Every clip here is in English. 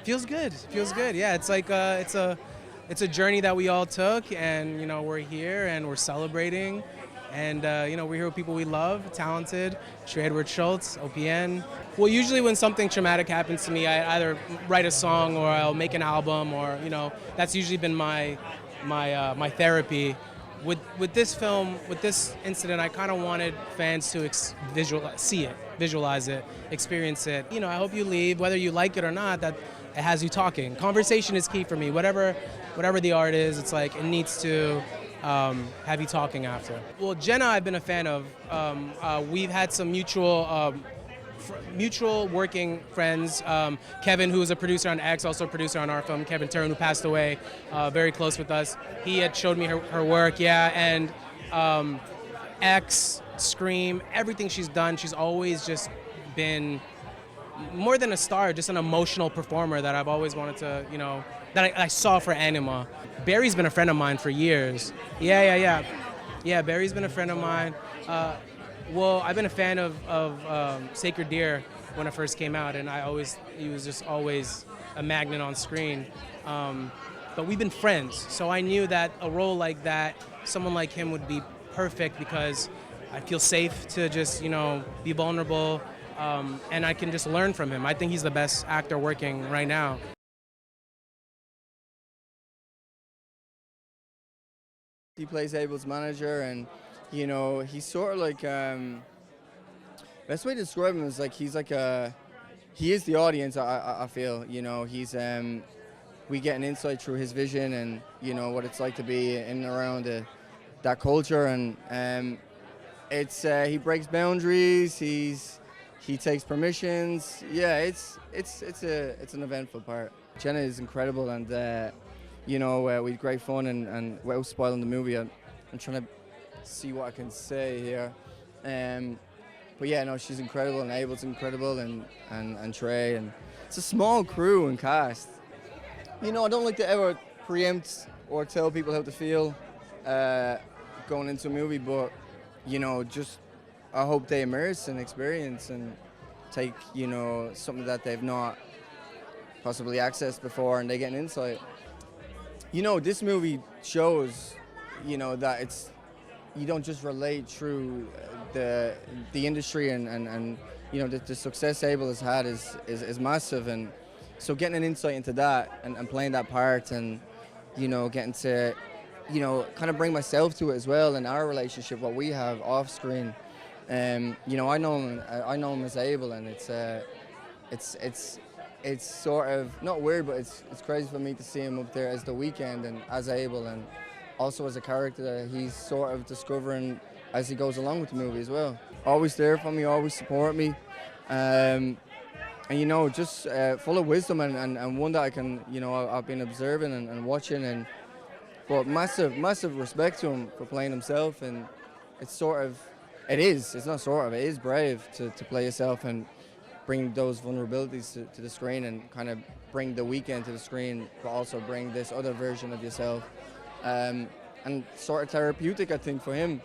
Feels good. Feels good. Yeah, it's like it's a journey that we all took, and we're here and we're celebrating, and we're here with people we love, talented. Trey Shults, OPN. Well, usually when something traumatic happens to me, I either write a song or I'll make an album, or that's usually been my therapy. With this film, with this incident, I kind of wanted fans to visualize it, experience it. I hope you leave, whether you like it or not, that it has you talking. Conversation is key for me. Whatever the art is, it's like it needs to have you talking after. Well, Jenna, I've been a fan of. We've had some mutual working friends. Kevin, who was a producer on X, also a producer on our film, Kevin Turn, who passed away, very close with us. He had showed me her work, and X, Scream, everything she's done, she's always just been more than a star, just an emotional performer that I've always wanted to, that I saw for Anima. Barry's been a friend of mine for years. Yeah, Barry's been a friend of mine. Well, I've been a fan of Sacred Deer when it first came out, and he was just always a magnet on screen. But we've been friends, so I knew that a role like that, someone like him would be perfect, because I feel safe to just, be vulnerable, and I can just learn from him. I think he's the best actor working right now. He plays Abel's manager, and he's sort of like, best way to describe him is like he is the audience. I feel he's we get an insight through his vision and what it's like to be in and around that culture, and it's he breaks boundaries. He takes permissions. Yeah, it's an eventful part. Jenna is incredible, and we had great fun, and without spoiling the movie, I'm trying to see what I can say here. But yeah, no, she's incredible, and Abel's incredible, and Trey, and it's a small crew and cast. I don't like to ever preempt or tell people how to feel going into a movie, but just I hope they immerse and experience and take something that they've not possibly accessed before, and they get an insight. This movie shows that you don't just relate through the industry, and the success Abel has had is massive, and so getting an insight into that and playing that part, and getting to kind of bring myself to it as well, and our relationship, what we have off screen. I know him as Abel, and it's sort of not weird, but it's crazy for me to see him up there as The Weeknd and as Abel, and also as a character that he's sort of discovering as he goes along with the movie as well. Always there for me, always support me, and just full of wisdom, and one that I can, I've been observing and watching, but massive respect to him for playing himself, and it's brave to play yourself and bring those vulnerabilities to the screen, and kind of bring The Weeknd to the screen, but also bring this other version of yourself, and sort of therapeutic, I think, for him.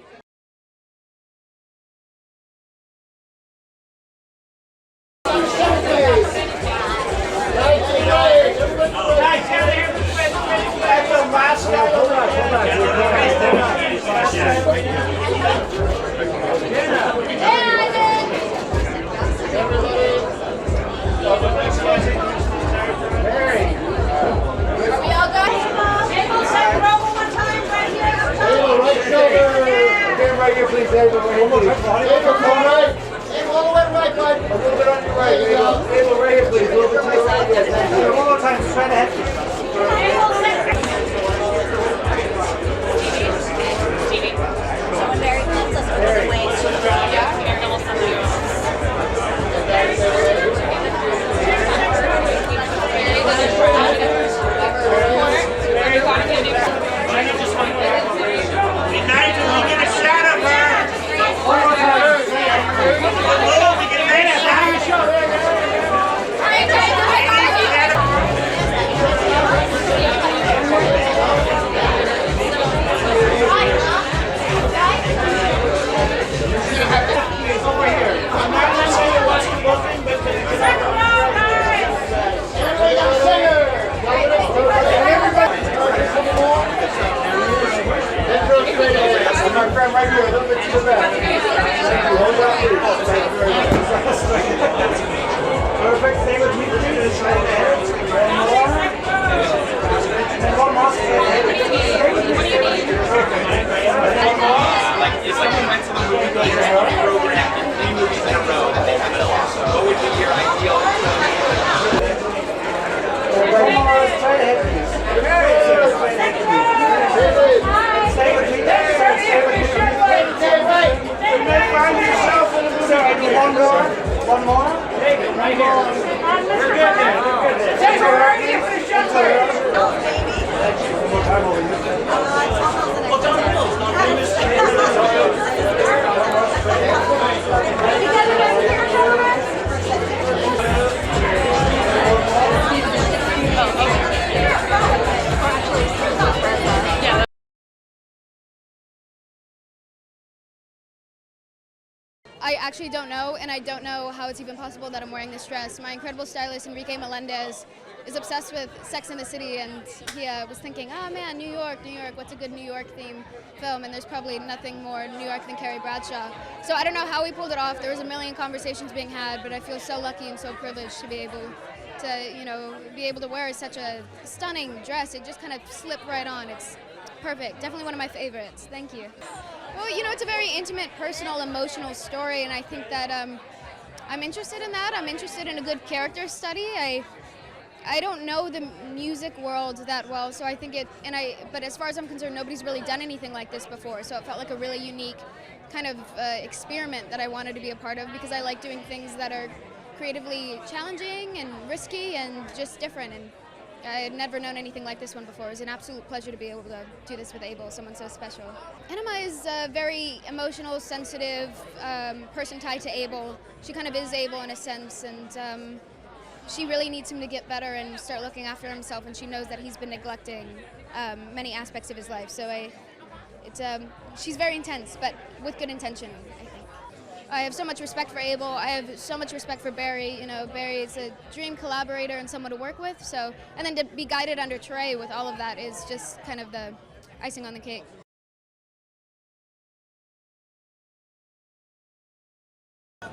Right here, please. Abel, right here, please. Abel, come right. Abel, all the way right, bud. A little bit on your right. There you go. Abel, right here, please. A little bit to your right. Yeah, thank you. One more time. Just try to head. Someone very close us with the way. One more. One more. Take it right here. You're good there. You're good there. Take it right here for the shot. One more time over here. I actually don't know, and I don't know how it's even possible that I'm wearing this dress. My incredible stylist, Enrique Melendez, is obsessed with Sex and the City, and he was thinking, oh man, New York, what's a good New York theme film? And there's probably nothing more New York than Carrie Bradshaw. So I don't know how we pulled it off. There was a million conversations being had, but I feel so lucky and so privileged to be able to wear such a stunning dress. It just kind of slipped right on. It's perfect. Definitely one of my favorites. Thank you. Well, it's a very intimate, personal, emotional story, and I think that I'm interested in that. I'm interested in a good character study. I don't know the music world that well, so I think but as far as I'm concerned, nobody's really done anything like this before, so it felt like a really unique kind of experiment that I wanted to be a part of, because I like doing things that are creatively challenging and risky and just different, and I had never known anything like this one before. It was an absolute pleasure to be able to do this with Abel, someone so special. Anima is a very emotional, sensitive person tied to Abel. She kind of is Abel in a sense, and she really needs him to get better and start looking after himself, and she knows that he's been neglecting many aspects of his life. So she's very intense, but with good intention, I think. I have so much respect for Abel. I have so much respect for Barry. Barry is a dream collaborator and someone to work with. So, and then to be guided under Trey with all of that is just kind of the icing on the cake.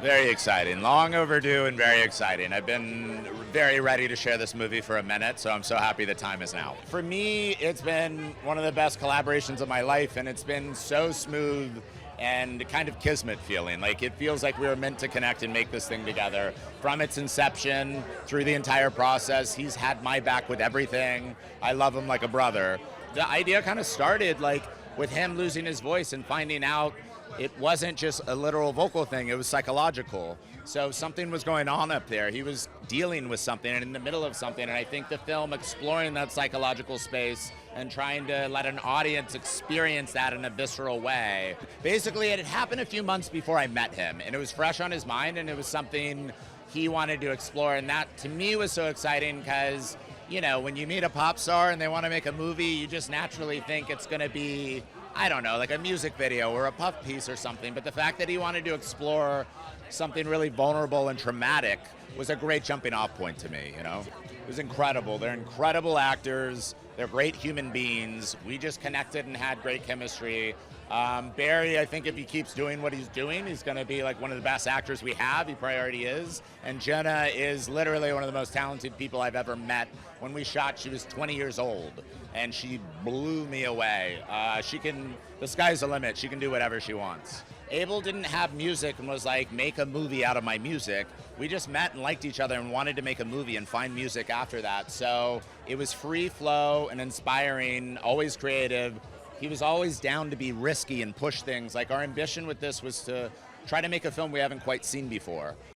Very exciting, long overdue and very exciting. I've been very ready to share this movie for a minute, so I'm so happy the time is now. For me, it's been one of the best collaborations of my life, and it's been so smooth and kind of kismet feeling. Like, it feels like we were meant to connect and make this thing together. From its inception through the entire process, he's had my back with everything. I love him like a brother. The idea kind of started with him losing his voice and finding out it wasn't just a literal vocal thing, it was psychological. So something was going on up there. He was dealing with something and in the middle of something, and I think the film exploring that psychological space and trying to let an audience experience that in a visceral way. Basically, it had happened a few months before I met him, and it was fresh on his mind, and it was something he wanted to explore, and that to me was so exciting because, when you meet a pop star and they want to make a movie, you just naturally think it's going to be, I don't know, like a music video or a puff piece or something, but the fact that he wanted to explore something really vulnerable and traumatic was a great jumping off point to me, It was incredible. They're incredible actors. They're great human beings. We just connected and had great chemistry. Barry, I think if he keeps doing what he's doing, he's going to be like one of the best actors we have. He probably already is. And Jenna is literally one of the most talented people I've ever met. When we shot, she was 20 years old, and she blew me away. The sky's the limit. She can do whatever she wants. Abel didn't have music and was like, make a movie out of my music. We just met and liked each other and wanted to make a movie and find music after that. So it was free flow and inspiring, always creative. He was always down to be risky and push things. Like, our ambition with this was to try to make a film we haven't quite seen before.